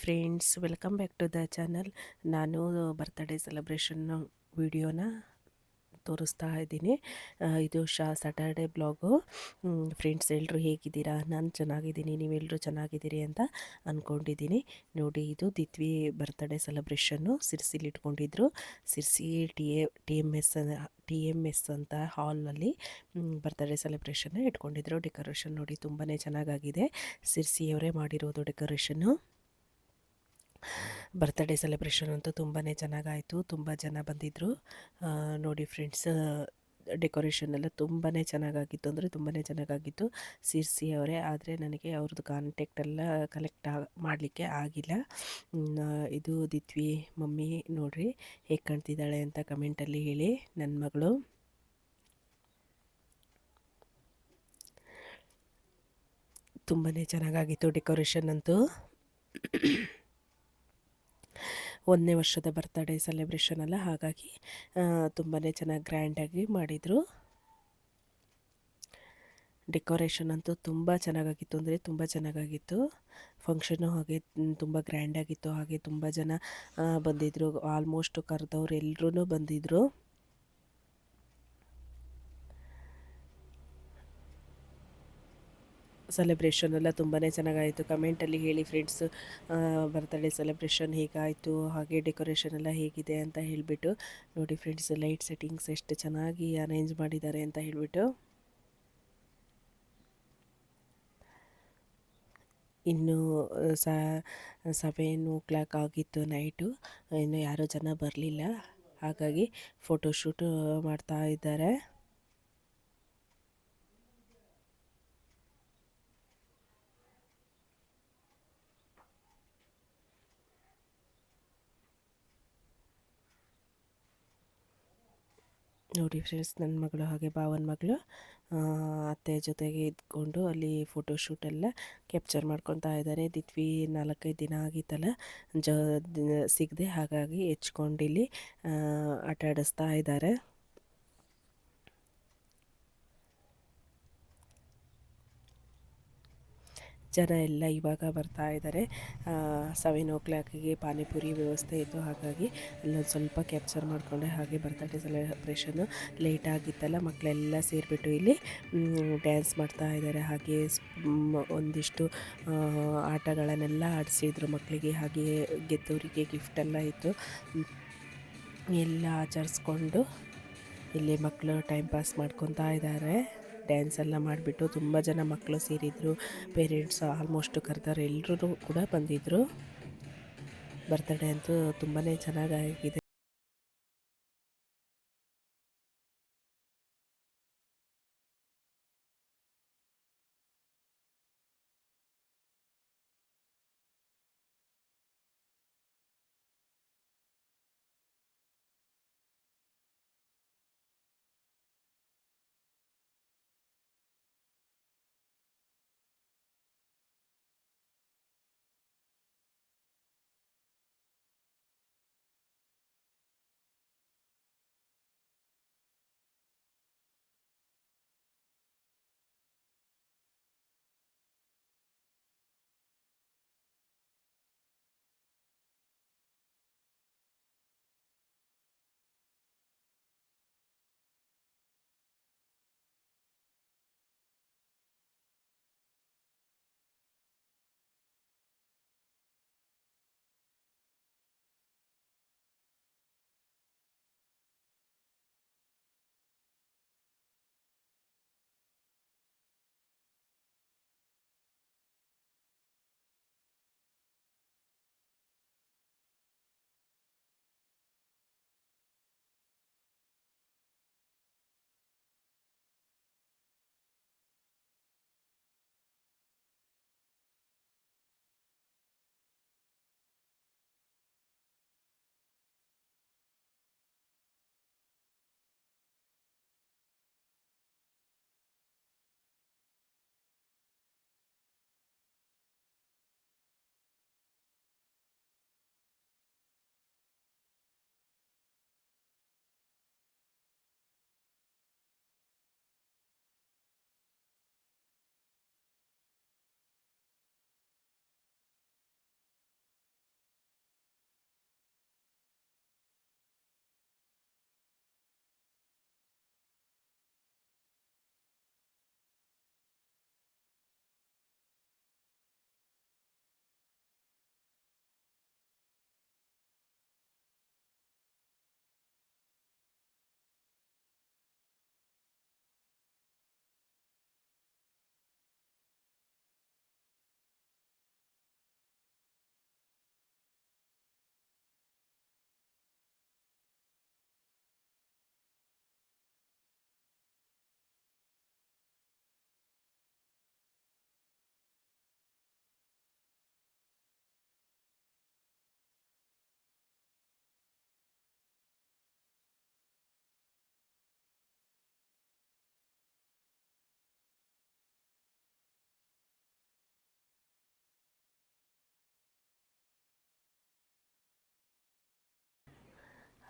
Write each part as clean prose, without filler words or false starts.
Friends, welcome back to the channel. ನಾನು birthday celebration ವಿಡಿಯೋನ ತೋರಿಸ್ತಾ ಇದ್ದೀನಿ. ಇದು ಸ್ಯಾಟರ್ಡೆ ಬ್ಲಾಗು. ಫ್ರೆಂಡ್ಸ್, ಎಲ್ಲರೂ ಹೇಗಿದ್ದೀರಾ? ನಾನು ಚೆನ್ನಾಗಿದ್ದೀನಿ, ನೀವೆಲ್ಲರೂ ಚೆನ್ನಾಗಿದ್ದೀರಿ ಅಂತ ಅಂದ್ಕೊಂಡಿದ್ದೀನಿ. ನೋಡಿ, ಇದು ದಿತ್ವಿ ಬರ್ತ್ಡೇ ಸೆಲೆಬ್ರೇಷನ್ನು ಸಿರ್ಸಿಲಿ ಇಟ್ಕೊಂಡಿದ್ರು. ಸಿರ್ಸಿ ಟಿ ಎಮ್ ಎಸ್ ಅಂತ ಹಾಲಲ್ಲಿ ಬರ್ತ್ಡೇ ಸೆಲೆಬ್ರೇಷನ್ನ ಇಟ್ಕೊಂಡಿದ್ರು. ಡೆಕೋರೇಷನ್ ನೋಡಿ, ತುಂಬಾ ಚೆನ್ನಾಗಾಗಿದೆ. ಸಿರ್ಸಿಯವರೇ ಮಾಡಿರೋದು ಡೆಕೋರೇಷನ್ನು. ಬರ್ತ್ಡೇ ಸೆಲೆಬ್ರೇಷನ್ ಅಂತೂ ತುಂಬಾ ಚೆನ್ನಾಗಾಯಿತು. ತುಂಬ ಜನ ಬಂದಿದ್ದರು. ನೋಡಿ ಫ್ರೆಂಡ್ಸ್, ಡೆಕೋರೇಷನ್ ಎಲ್ಲ ತುಂಬಾ ಚೆನ್ನಾಗಾಗಿತ್ತು, ಅಂದರೆ ತುಂಬಾ ಚೆನ್ನಾಗಾಗಿತ್ತು. ಅವರೇ, ಆದರೆ ನನಗೆ ಅವ್ರದ್ದು ಕಾಂಟ್ಯಾಕ್ಟ್ ಎಲ್ಲ ಕಲೆಕ್ಟ್ ಮಾಡಲಿಕ್ಕೆ ಆಗಿಲ್ಲ. ಇದು ದಿತ್ವಿ ಮಮ್ಮಿ ನೋಡ್ರಿ ಹೇಗೆ ಕಾಣ್ತಿದ್ದಾಳೆ ಅಂತ ಕಮೆಂಟಲ್ಲಿ ಹೇಳಿ. ನನ್ನ ಮಗಳು ತುಂಬಾ ಚೆನ್ನಾಗಾಗಿತ್ತು ಡೆಕೋರೇಷನ್ ಅಂತೂ. 1ನೇ ವರ್ಷದ ಬರ್ತ್ಡೇ ಸೆಲೆಬ್ರೇಷನ್ ಅಲ್ಲ, ಹಾಗಾಗಿ ತುಂಬಾ ಚೆನ್ನಾಗಿ ಗ್ರ್ಯಾಂಡಾಗಿ ಮಾಡಿದರು. ಡೆಕೋರೇಷನ್ ಅಂತೂ ತುಂಬ ಚೆನ್ನಾಗಾಗಿತ್ತು, ಅಂದರೆ ತುಂಬ ಚೆನ್ನಾಗಾಗಿತ್ತು. ಫಂಕ್ಷನ್ನು ಹಾಗೆ ತುಂಬ ಗ್ರ್ಯಾಂಡಾಗಿತ್ತು. ಹಾಗೆ ತುಂಬ ಜನ ಬಂದಿದ್ದರು. ಆಲ್ಮೋಸ್ಟ್ ಕರೆದವ್ರು ಎಲ್ಲರೂ ಬಂದಿದ್ದರು. ಸೆಲೆಬ್ರೇಷನ್ ಎಲ್ಲ ತುಂಬಾ ಚೆನ್ನಾಗಾಯಿತು. ಕಮೆಂಟಲ್ಲಿ ಹೇಳಿ ಫ್ರೆಂಡ್ಸ್, ಬರ್ತ್ಡೇ ಸೆಲೆಬ್ರೇಷನ್ ಹೇಗಾಯಿತು, ಹಾಗೆ ಡೆಕೋರೇಷನ್ ಎಲ್ಲ ಹೇಗಿದೆ ಅಂತ ಹೇಳಿಬಿಟ್ಟು. ನೋಡಿ ಫ್ರೆಂಡ್ಸ್, ಲೈಟ್ ಸೆಟ್ಟಿಂಗ್ಸ್ ಎಷ್ಟು ಚೆನ್ನಾಗಿ ಅರೇಂಜ್ ಮಾಡಿದ್ದಾರೆ ಅಂತ ಹೇಳಿಬಿಟ್ಟು. ಇನ್ನು 7 o'clock ಆಗಿತ್ತು ನೈಟು. ಇನ್ನು ಯಾರೂ ಜನ ಬರಲಿಲ್ಲ, ಹಾಗಾಗಿ ಫೋಟೋಶೂಟ್ ಮಾಡ್ತಾ ಇದ್ದಾರೆ. ನೋಡಿ ಫ್ರೆಂಡ್ಸ್, ನನ್ನ ಮಗಳು ಹಾಗೆ ಭಾವನ ಮಗಳು ಅತ್ತೆ ಜೊತೆಗೆ ಇದ್ಕೊಂಡು ಅಲ್ಲಿ ಫೋಟೋಶೂಟೆಲ್ಲ ಕ್ಯಾಪ್ಚರ್ ಮಾಡ್ಕೊತಾ ಇದ್ದಾರೆ. ದಿತ್ವಿ 4-5 ದಿನ ಆಗಿತ್ತಲ್ಲ ಸಿಗದೆ, ಹಾಗಾಗಿ ಹೆಚ್ಕೊಂಡಿಲ್ಲಿ ಆಟ ಆಡಿಸ್ತಾ ಇದ್ದಾರೆ. ಜನ ಎಲ್ಲ ಇವಾಗ ಬರ್ತಾ ಇದ್ದಾರೆ. 7 o'clockಗೆ ಪಾನಿಪುರಿ ವ್ಯವಸ್ಥೆ ಇತ್ತು, ಹಾಗಾಗಿ ಅಲ್ಲೊಂದು ಸ್ವಲ್ಪ ಕ್ಯಾಪ್ಚರ್ ಮಾಡಿಕೊಂಡೆ. ಹಾಗೆ ಬರ್ತ್ಡೇ ಸೆಲೆಬ್ರೇಷನ್ನು ಲೇಟ್ ಆಗಿತ್ತಲ್ಲ, ಮಕ್ಕಳೆಲ್ಲ ಸೇರಿಬಿಟ್ಟು ಇಲ್ಲಿ ಡ್ಯಾನ್ಸ್ ಮಾಡ್ತಾ ಇದ್ದಾರೆ. ಹಾಗೆ ಒಂದಿಷ್ಟು ಆಟಗಳನ್ನೆಲ್ಲ ಆಡಿಸಿದ್ರು ಮಕ್ಕಳಿಗೆ. ಹಾಗೆ ಗೆದ್ದವರಿಗೆ ಗಿಫ್ಟೆಲ್ಲ ಇತ್ತು. ಎಲ್ಲ ಆಚರಿಸ್ಕೊಂಡು ಇಲ್ಲಿ ಮಕ್ಕಳು ಟೈಮ್ ಪಾಸ್ ಮಾಡ್ಕೊತಾ ಇದ್ದಾರೆ. ಡ್ಯಾನ್ಸ್ ಎಲ್ಲ ಮಾಡಿಬಿಟ್ಟು ತುಂಬ ಜನ ಮಕ್ಕಳು ಸೇರಿದರು. ಪೇರೆಂಟ್ಸ್ ಆಲ್ಮೋಸ್ಟ್ ಕರೆದವ್ರು ಎಲ್ಲರೂ ಕೂಡ ಬಂದಿದ್ದರು. ಬರ್ತ್ಡೇ ಅಂತೂ ತುಂಬಾ ಚೆನ್ನಾಗಾಗಿದೆ.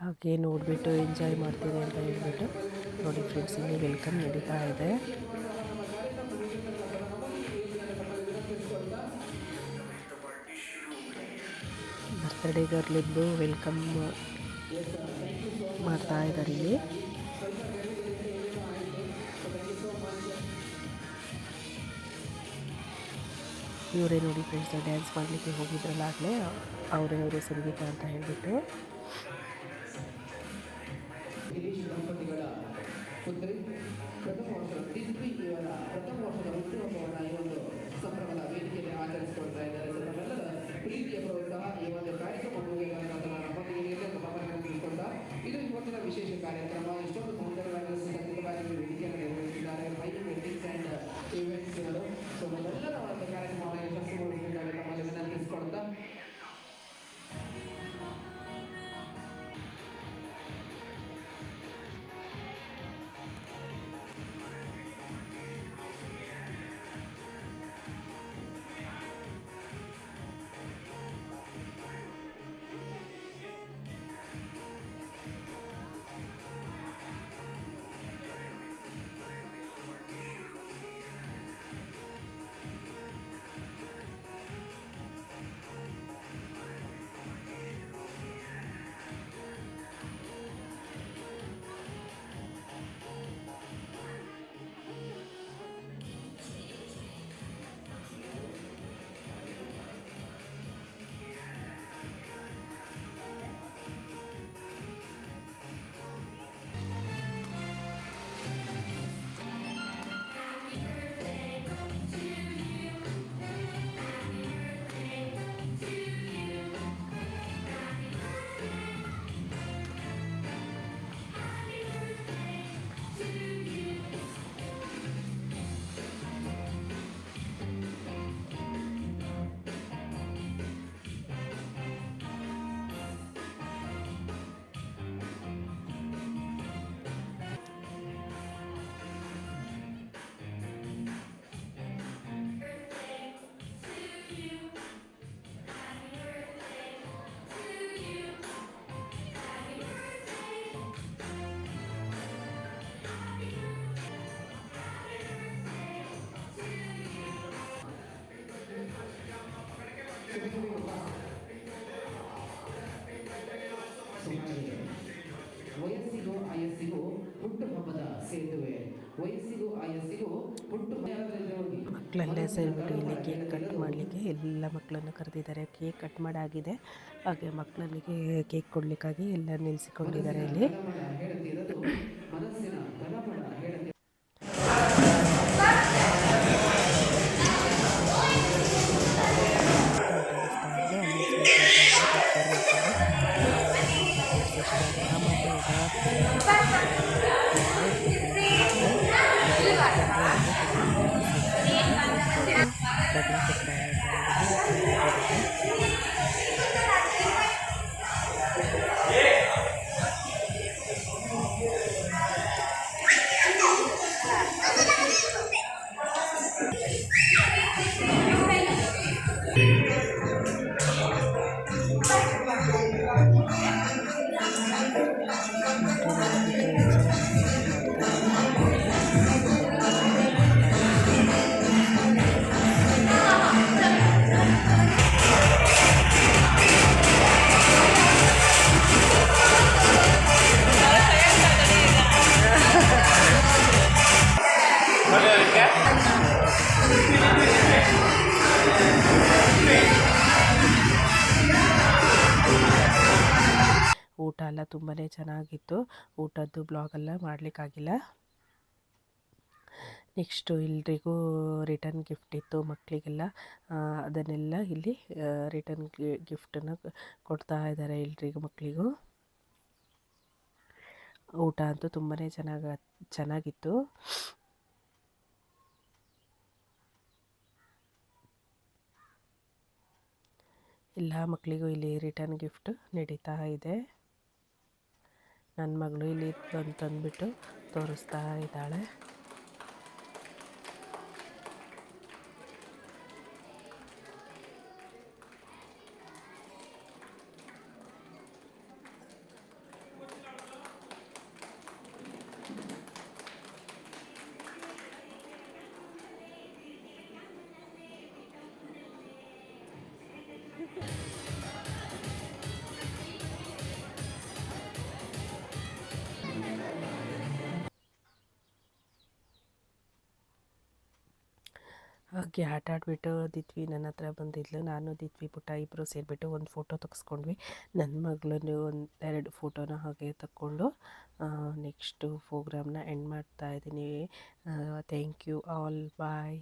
ಹಾಗೆ ನೋಡಿಬಿಟ್ಟು ಎಂಜಾಯ್ ಮಾಡ್ತೀನಿ ಅಂತ ಹೇಳ್ಬಿಟ್ಟು ನೋಡಿ ಫ್ರೆಂಡ್ಸ್, ಇಲ್ಲಿ ವೆಲ್ಕಮ್ ನಡೀತಾ ಇದೆ. ಬರ್ತ್ಡೇ ಗರ್ಲಿದ್ದು ವೆಲ್ಕಮ್ ಮಾಡ್ತಾ ಇದ್ದಾರೆ ಇಲ್ಲಿ. ಇವರೇ ನೋಡಿ ಫ್ರೆಂಡ್ಸ್, ಡ್ಯಾನ್ಸ್ ಮಾಡಲಿಕ್ಕೆ ಹೋಗಿದ್ರಲ್ಲ ಆಗಲೇ, ಅವರೇ ಸಂಗೀತ ಅಂತ ಹೇಳಿಬಿಟ್ಟು. ಇದು ಇವತ್ತಿನ ವಿಶೇಷ ಕಾರ್ಯಕ್ರಮ. ಇಷ್ಟೊಂದು ಸುಂದರವಾಗಿ ಸಂಗೀತವಾಗಿ ವೇದಿಕೆಯನ್ನು ನಿರ್ವಹಿಸಿದ್ದಾರೆ ಮೈ ವೆಡ್ಡಿಂಗ್ಸ್ ಆ್ಯಂಡ್ ಇವೆಂಟ್ಸ್ಗಳು. ಸೊ ನಾವೆಲ್ಲರ ಒಂದು ಕಾರ್ಯಕ್ರಮವನ್ನು ಯಶಸ್ವಿಗೊಳಿಸಬೇಕಾಗಿ ನಮ್ಮಲ್ಲಿ ವಿನಂತಿಸಿಕೊಳ್ತಾ ವಯಸ್ಸಿಗೂ ಆಯಸ್ಸಿಗೂ ಹುಟ್ಟುಹಬ್ಬದ ಸೇತುವೆ. ವಯಸ್ಸಿಗೂ ಆಯಸ್ಸಿಗೂ ಮಕ್ಕಳೆಲ್ಲ ಸೇರಿಬಿಟ್ಟು ಇಲ್ಲಿ ಕೇಕ್ ಕಟ್ ಮಾಡಲಿಕ್ಕೆ ಎಲ್ಲ ಮಕ್ಕಳನ್ನು ಕರೆದಿದ್ದಾರೆ. ಕೇಕ್ ಕಟ್ ಮಾಡಾಗಿದೆ. ಹಾಗೆ ಮಕ್ಕಳಿಗೆ ಕೇಕ್ ಕೊಡಲಿಕ್ಕಾಗಿ ಎಲ್ಲ ನಿಲ್ಲಿಸಿಕೊಂಡಿದ್ದಾರೆ ಇಲ್ಲಿ. ಊಟ ಎಲ್ಲ ತುಂಬಾ ಚೆನ್ನಾಗಿತ್ತು. ಊಟದ್ದು ಬ್ಲಾಗೆಲ್ಲ ಮಾಡಲಿಕ್ಕಾಗಿಲ್ಲ. ನೆಕ್ಸ್ಟು ಎಲ್ರಿಗೂ ರಿಟರ್ನ್ ಗಿಫ್ಟ್ ಇತ್ತು ಮಕ್ಕಳಿಗೆಲ್ಲ. ಅದನ್ನೆಲ್ಲ ಇಲ್ಲಿ ರಿಟರ್ನ್ ಗಿಫ್ಟನ್ನು ಕೊಡ್ತಾ ಇದ್ದಾರೆ ಎಲ್ರಿಗೂ ಮಕ್ಕಳಿಗೂ. ಊಟ ಅಂತೂ ತುಂಬಾ ಚೆನ್ನಾಗಿತ್ತು. ಎಲ್ಲ ಮಕ್ಕಳಿಗೂ ಇಲ್ಲಿ ರಿಟರ್ನ್ ಗಿಫ್ಟ್ ನಡೀತಾ ಇದೆ. ನನ್ನ ಮಗಳು ಇಲ್ಲಿ ತಂದುಬಿಟ್ಟು ತೋರಿಸ್ತಾ ಇದ್ದಾಳೆ. ಹಾಗೆ ಆಟ ಆಡಿಬಿಟ್ಟು ದಿತ್ವಿ ನನ್ನ ಹತ್ರ ಬಂದಿದ್ಲು. ನಾನು ದಿತ್ವಿ ಪುಟ್ಟ ಇಬ್ಬರು ಸೇರಿಬಿಟ್ಟು ಒಂದು ಫೋಟೋ ತೆಗೆಸ್ಕೊಂಡ್ವಿ. ನನ್ನ ಮಗಳನ್ನು ಒಂದೆರಡು ಫೋಟೋನ ಹಾಗೆ ತಕ್ಕೊಂಡು ನೆಕ್ಸ್ಟು ಪ್ರೋಗ್ರಾಮ್ನ ಎಂಡ್ ಮಾಡ್ತಾಯಿದ್ದೀನಿ. Thank you all, bye.